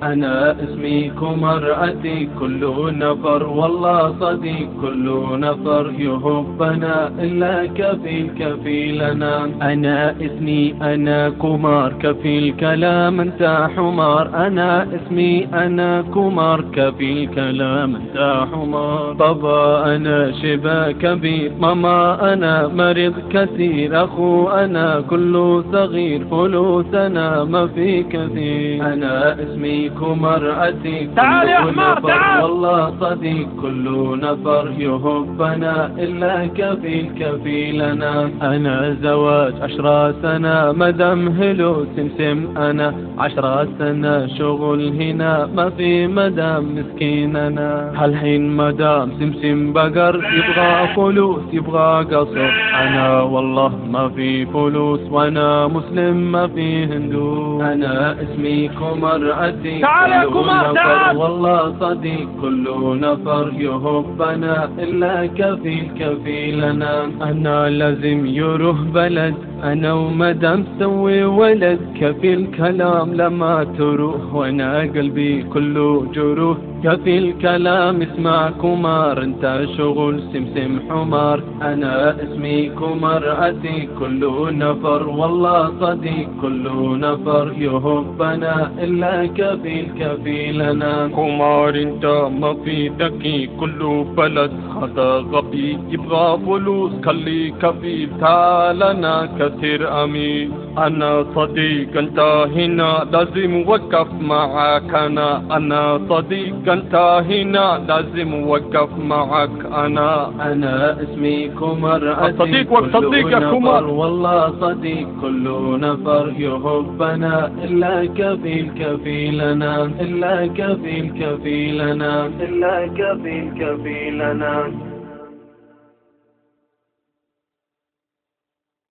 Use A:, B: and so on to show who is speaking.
A: أنا اسمي كمرأتي كل نفر والله صديق كل نفر يحبنا إلا كفيل كفيلنا. أنا اسمي أنا كمار كفيل كلام أنت حمار. أنا اسمي أنا كمار كفيل كلام أنت حمار. بابا أنا شبا كبير ماما أنا مريض كثير أخو أنا كله صغير فلوسنا ما في كثير. أنا اسمي كمرأتي
B: تعال يا حمار تعال
A: والله صديق كل نفر يحبنا إلا كفيل كفيلنا. أنا زواج 10 سنة مدام هلو سمسم. أنا 10 سنة شغل هنا ما في مدام مسكيننا. هالحين مدام سمسم بقر يبغى فلوس يبغى قصر. أنا والله ما في فلوس وأنا مسلم ما في هندو. أنا اسمي كمرأتي
B: تعال يا كمار تعال
A: والله صديق كل نفر يحبنا إلا كفيل كفيلنا. أنا لازم يروح بلد أنا ومدام سوي ولد. كفيل كلام لما تروح وأنا قلبي كله جروح. كفيل كلام اسمع كمار انت شغل سمسم حمار. أنا اسمي كمرأتي كل نفر والله صديق كل نفر يحبنا إلا كفيل كفيلنا.
B: كمار انت ما في ذكي كله بلد هذا غبي يبغى فلوس خلي كفيل تعالنا كثير أمين. أنا صديق انت هنا لازم وقف معك. أنا صديق انت هنا لازم وقف معك.
A: أنا اسمي كمرأتي
B: صديق وصديق يا كمار
A: والله صديق كل نفر يحبنا إلا كفيل كفيلنا إلا كفيل كفيلنا إلا كفيل كفيلنا.